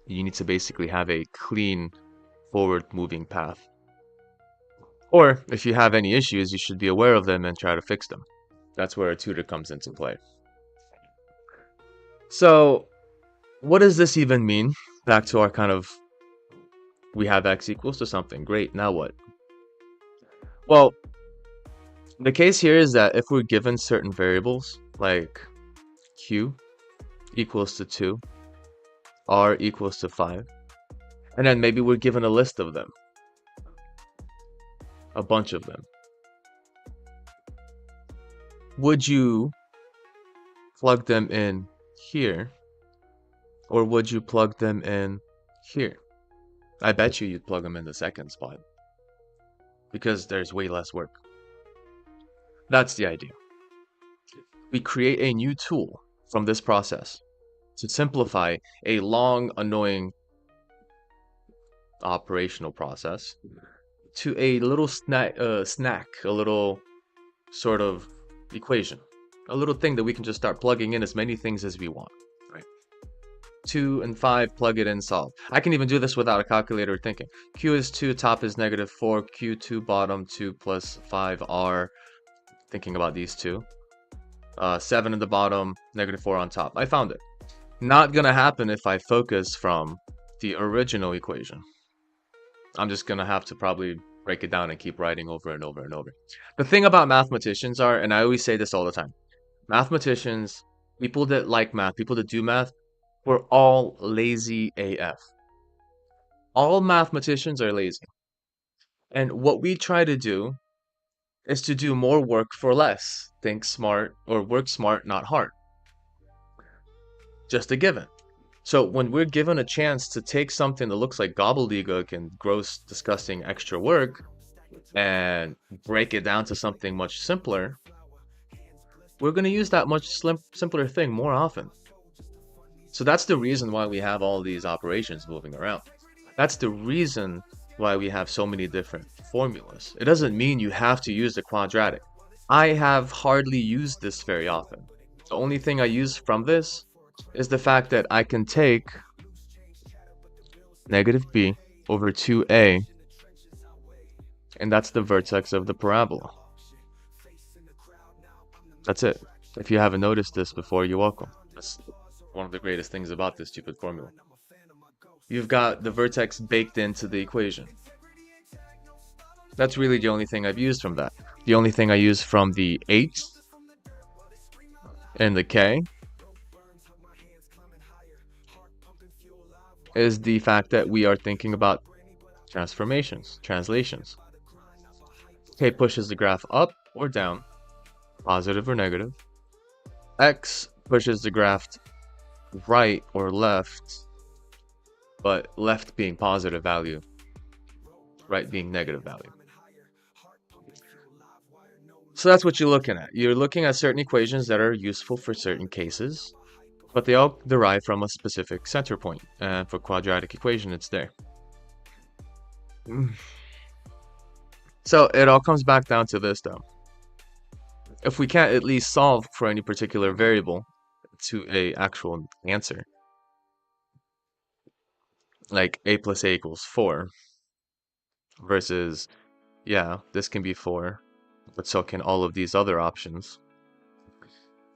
A: You need to basically have a clean, forward-moving path. Or, if you have any issues, you should be aware of them and try to fix them. That's where a tutor comes into play. So, what does this even mean? Back to our kind of, we have x equals to something. Great, now what? Well, the case here is that if we're given certain variables, like q equals to 2, r equals to 5, and then maybe we're given a list of them, a bunch of them. Would you plug them in here, or would you plug them in here? I bet you'd plug them in the second spot, because there's way less work. That's the idea. We create a new tool from this process to simplify a long, annoying operational process to a little snack, a little sort of equation, a little thing that we can just start plugging in as many things as we want. Right? 2 and 5, plug it in, solve. I can even do this without a calculator or thinking. Q is 2, top is -4, Q2 bottom 2 plus 5R. Thinking about these two. 7 in the bottom, -4 on top. I found it. Not gonna happen if I focus from the original equation. I'm just gonna have to probably break it down and keep writing over and over and over. The thing about mathematicians are, and I always say this all the time, mathematicians, people that like math, people that do math, we're all lazy AF. All mathematicians are lazy. And what we try to do is to do more work for less. Think smart, or work smart, not hard. Just a given. So when we're given a chance to take something that looks like gobbledygook and gross, disgusting extra work and break it down to something much simpler, we're going to use that much simpler thing more often. So that's the reason why we have all these operations moving around. That's the reason why we have so many different formulas. It doesn't mean you have to use the quadratic. I have hardly used this very often. The only thing I use from this is the fact that I can take -b over 2a, and that's the vertex of the parabola. That's it. If you haven't noticed this before, you're welcome. That's one of the greatest things about this stupid formula. You've got the vertex baked into the equation. That's really the only thing I've used from that. The only thing I use from the 8 and the k is the fact that we are thinking about transformations, translations. K pushes the graph up or down, positive or negative. X pushes the graph right or left, but left being positive value, right being negative value. So that's what you're looking at. You're looking at certain equations that are useful for certain cases, but they all derive from a specific center point. And for quadratic equation, it's there. So it all comes back down to this, though. If we can't at least solve for any particular variable to a actual answer, like a plus a equals 4 versus, yeah, this can be 4, but so can all of these other options.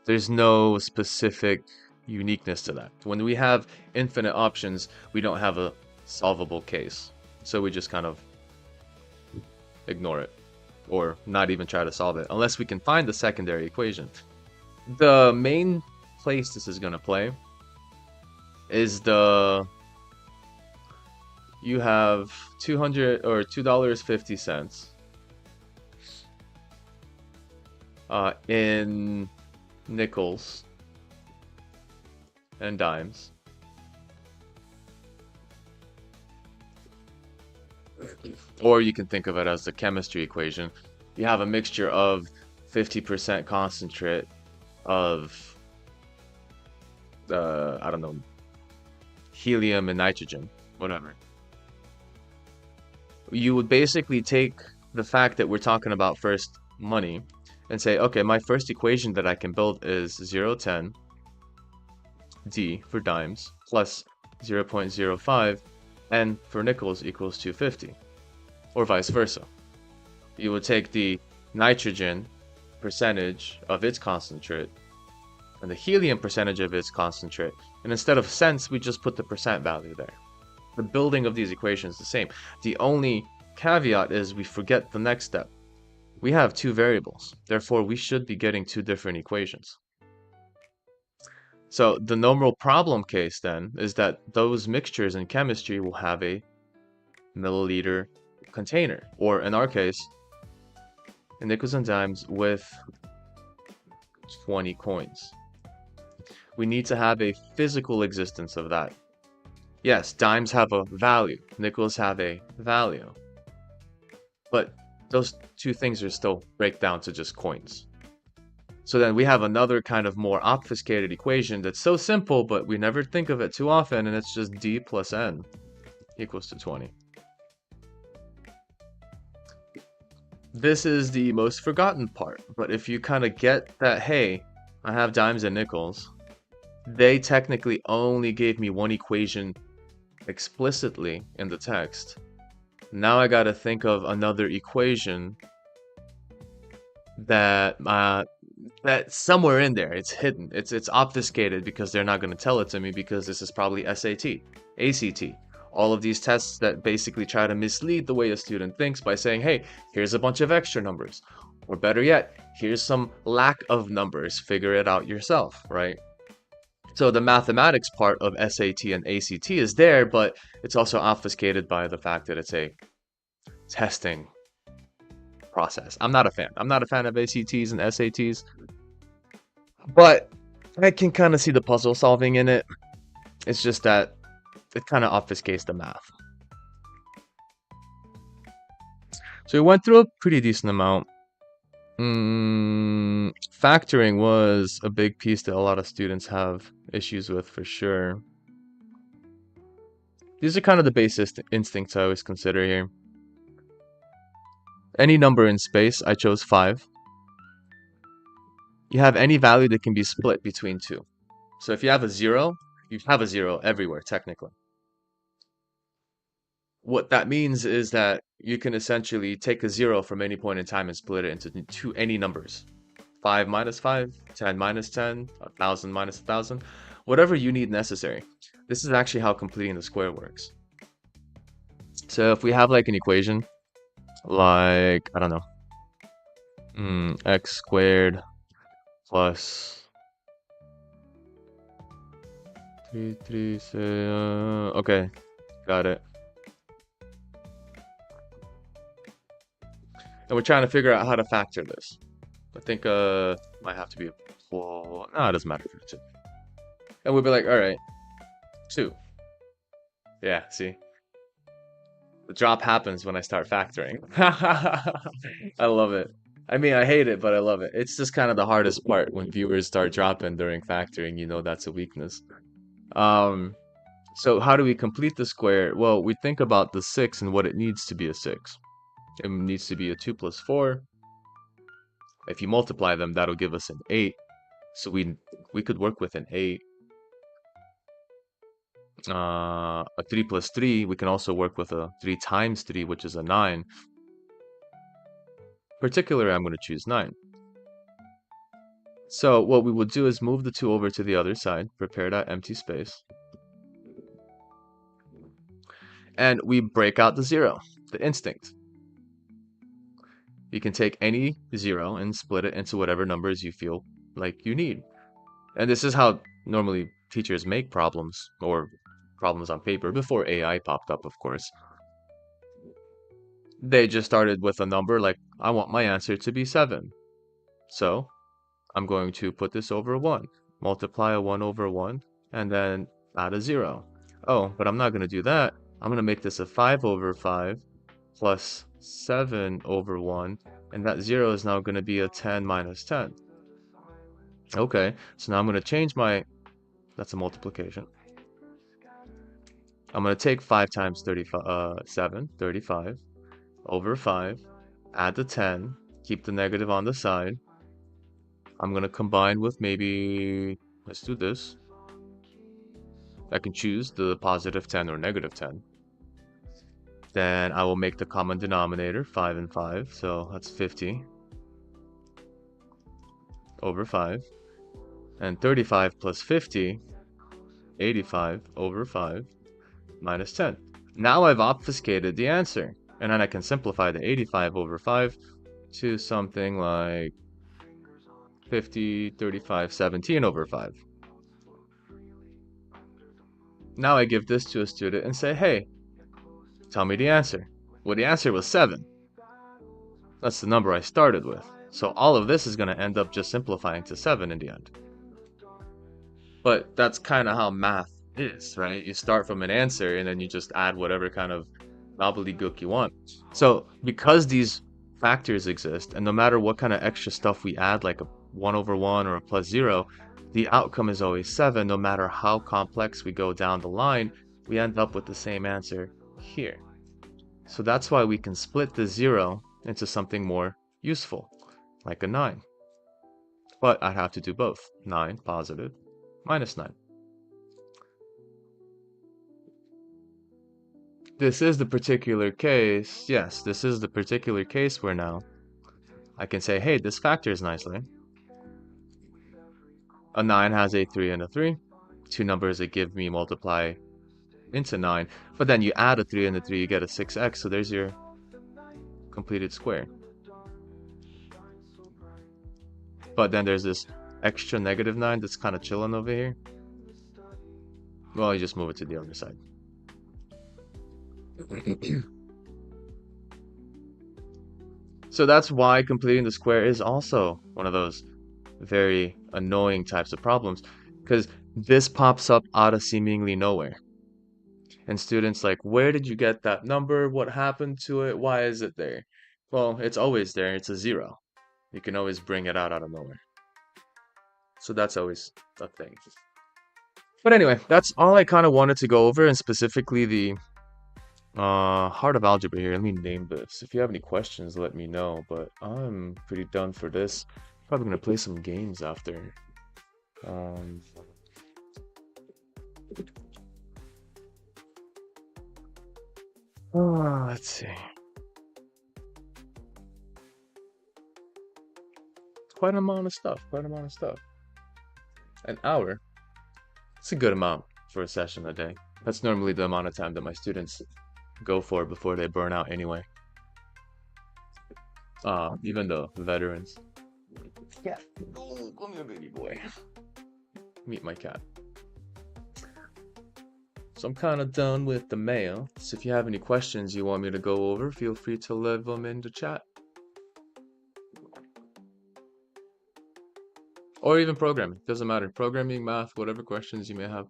A: There's no specific uniqueness to that. When we have infinite options, we don't have a solvable case. So we just kind of ignore it or not even try to solve it unless we can find the secondary equation. The main place this is going to play is you have 200 or $2.50 in nickels and dimes. Or you can think of it as the chemistry equation. You have a mixture of 50% concentrate of, I don't know, helium and nitrogen, whatever. You would basically take the fact that we're talking about first money and say, okay, my first equation that I can build is 0.10 D for dimes plus 0.05 N for nickels equals 250, or vice versa. You would take the nitrogen percentage of its concentrate and the helium percentage of its concentrate, and instead of cents, we just put the percent value there. The building of these equations is the same. The only caveat is we forget the next step. We have two variables, therefore we should be getting two different equations. So the normal problem case then is that those mixtures in chemistry will have a milliliter container, or in our case, nickels and dimes with 20 coins. We need to have a physical existence of that. Yes, dimes have a value, nickels have a value, but those two things are still break down to just coins. So then we have another kind of more obfuscated equation that's so simple, but we never think of it too often, and it's just D plus N equals to 20. This is the most forgotten part, but if you kind of get that, hey, I have dimes and nickels, they technically only gave me one equation explicitly in the text. Now I gotta think of another equation that that's somewhere in there. It's hidden. It's obfuscated because they're not going to tell it to me, because this is probably SAT, ACT. All of these tests that basically try to mislead the way a student thinks by saying, hey, here's a bunch of extra numbers. Or better yet, here's some lack of numbers. Figure it out yourself, right? So the mathematics part of SAT and ACT is there, but it's also obfuscated by the fact that it's a testing process. I'm not a fan. I'm not a fan of ACTs and SATs, but I can kind of see the puzzle solving in it. It's just that it kind of obfuscates the math. So we went through a pretty decent amount. Factoring was a big piece that a lot of students have issues with for sure. These are kind of the basic instincts I always consider here. Any number in space, I chose 5. You have any value that can be split between 2. So if you have a 0, you have a 0 everywhere, technically. What that means is that you can essentially take a 0 from any point in time and split it into any numbers. 5 minus 5, 10 minus 10, 1,000 minus 1,000, whatever you need necessary. This is actually how completing the square works. So if we have like an equation, like, I don't know, x squared plus 3, okay, got it. And we're trying to figure out how to factor this. I think might have to be a no, it doesn't matter for 2. And we'll be like, all right, 2. Yeah, see? The drop happens when I start factoring. I love it. I mean, I hate it, but I love it. It's just kind of the hardest part when viewers start dropping during factoring, that's a weakness. Um, so how do we complete the square? Well, we think about the 6 and what it needs to be a 6. It needs to be a 2 plus 4. If you multiply them, that'll give us an 8. So we could work with an 8. A 3 plus 3, we can also work with a 3 times 3, which is a 9. Particularly, I'm going to choose 9. So what we will do is move the 2 over to the other side, prepare that empty space, and we break out the 0, the instinct. You can take any 0 and split it into whatever numbers you feel like you need. And this is how normally teachers make problems, or problems on paper, before AI popped up, of course. They just started with a number like, I want my answer to be 7. So I'm going to put this over 1, multiply a 1 over 1, and then add a 0. Oh, but I'm not going to do that. I'm going to make this a 5 over 5 plus 7 over 1, and that 0 is now going to be a 10 minus 10. Okay, so now I'm going to change that's a multiplication. I'm going to take 5 times 7, 35, over 5, add the 10, keep the negative on the side. I'm going to combine with maybe, let's do this. I can choose the positive 10 or negative 10. Then I will make the common denominator 5 and 5, so that's 50 over 5. And 35 plus 50, 85 over 5 minus 10. Now I've obfuscated the answer, and then I can simplify the 85 over 5 to something like 50, 35, 17 over 5. Now I give this to a student and say, hey, tell me the answer. Well, the answer was 7. That's the number I started with. So all of this is going to end up just simplifying to 7 in the end. But that's kind of how math is, right? You start from an answer and then you just add whatever kind of gobbledygook you want. So because these factors exist, and no matter what kind of extra stuff we add, like a 1 over 1 or a plus 0, the outcome is always 7. No matter how complex we go down the line, we end up with the same answer here. So that's why we can split the 0 into something more useful, like a 9. But I'd have to do both. 9 positive minus 9. This is the particular case. Yes, this is the particular case where now I can say, hey, this factors nicely. A 9 has a 3 and a 3. Two numbers that give me multiply into 9. But then you add a 3 and a 3, you get a 6x. So there's your completed square. But then there's this extra negative 9 that's kind of chilling over here. Well, you just move it to the other side. So that's why completing the square is also one of those very annoying types of problems, because this pops up out of seemingly nowhere. And students like, where did you get that number? What happened to it? Why is it there? Well, it's always there. It's a 0. You can always bring it out of nowhere. So that's always a thing. But anyway, that's all I kind of wanted to go over, and specifically the heart of algebra here. Let me name this. If you have any questions, let me know. But I'm pretty done for this. Probably gonna play some games after. Let's see. Quite an amount of stuff. Quite an amount of stuff. An hour. It's a good amount for a session a day. That's normally the amount of time that my students go for before they burn out anyway. Even the veterans. Yeah. Oh, come here, baby boy. Meet my cat. So I'm kind of done with the mail. So if you have any questions you want me to go over, feel free to leave them in the chat. Or even programming. Doesn't matter. Programming, math, whatever questions you may have.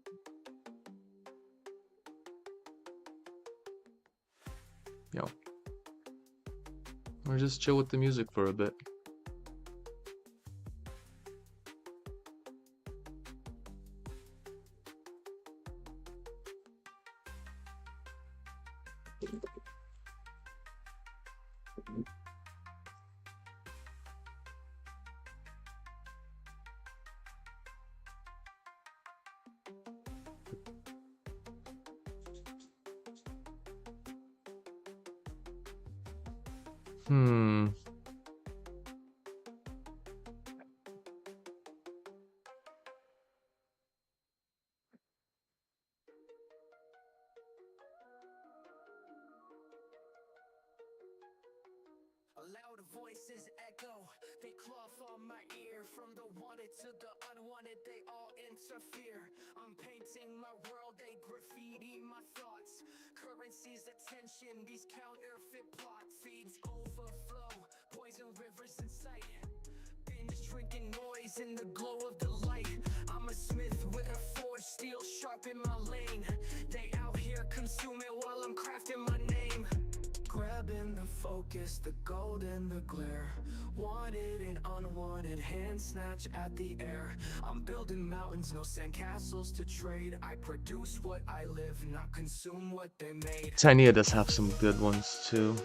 A: Yo. Or just chill with the music for a bit. Hmm.
B: Loud voices echo, they cloth on my ear. From the wanted to the unwanted, they all interfere. I'm painting my world, they graffiti my thoughts. Currency's attention, these counterfeit plot feeds overflow, poison rivers in sight. Binge drinking noise in the glow of the light. I'm a smith with a forged steel sharp in my lane. They out here consuming while I'm crafting my name. Grabbing the focus, the gold and the glare. Wanted and unwanted, hand snatch at the air. I'm building mountains, no sandcastles to trade. I produce what I live, not consume what they made.
A: Tiny does have some good ones too.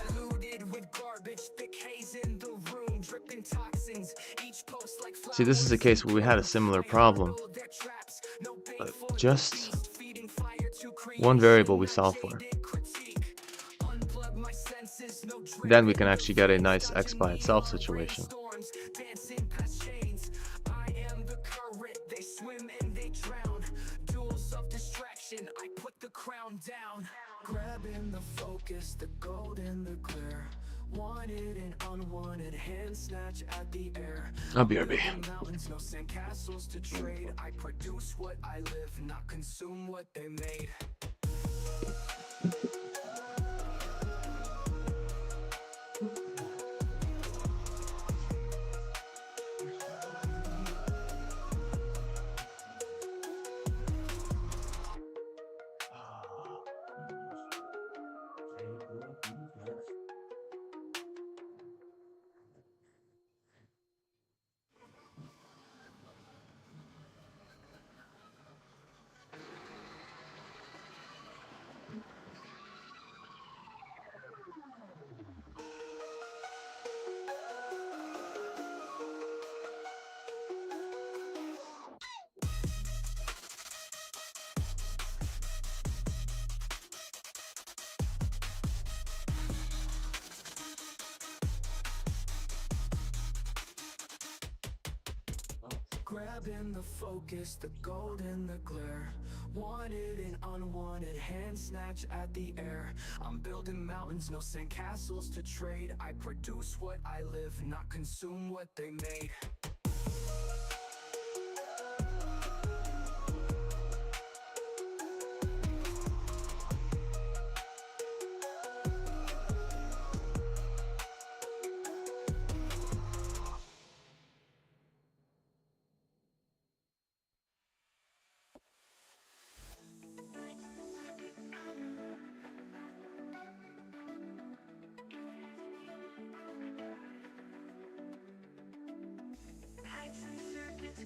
B: Diluted with garbage, thick haze in the room, dripping toxins. Each post like
A: See, this is a case where we had a similar problem, but just one variable we solve for. Then we can actually get a nice x by itself situation.
B: I put the crown down, grabbing the focus, the gold and the glare. Wanted and unwanted, hand snatch at the air.
A: BRB.
B: Mountains, no sandcastles to trade. I produce what I live, not consume what they made. Grabbing the focus, the gold and the glare. Wanted and unwanted, hand snatch at the air. I'm building mountains, no sandcastles to trade. I produce what I live, not consume what they made.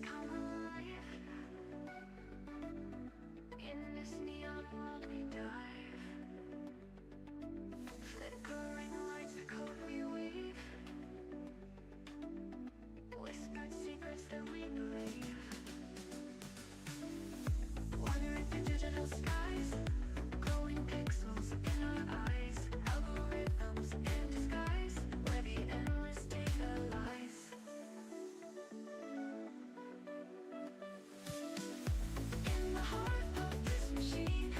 B: Come alive. In this neon world we dive, flickering lights, the code we weave, whispered secrets that we believe. Wandering through digital skies, glowing pixels in our eyes, algorithms in disguise, where the endless data lies. In the heart of this machine,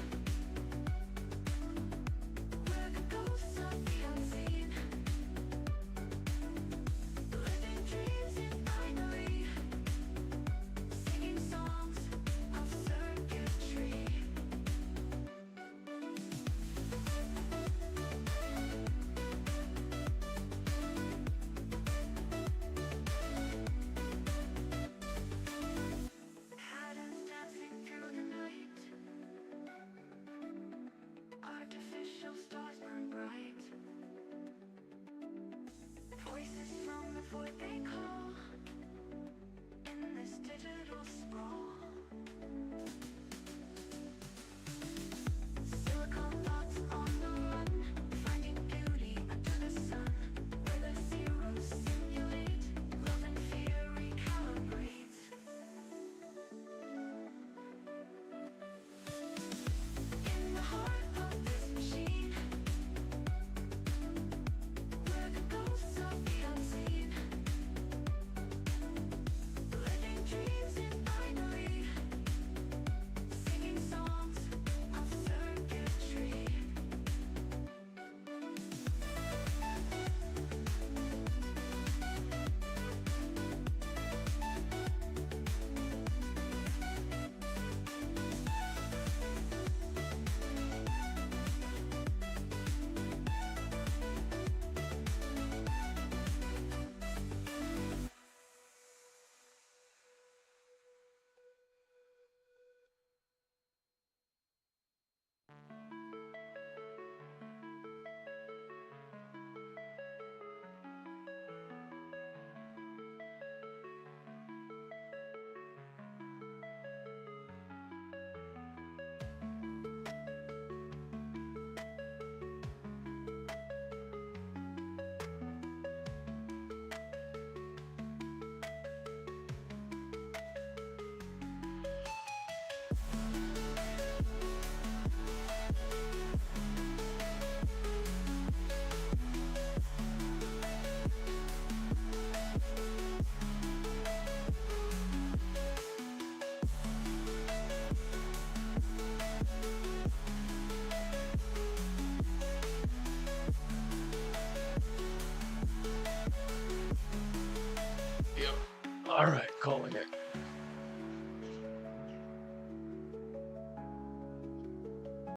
A: All right.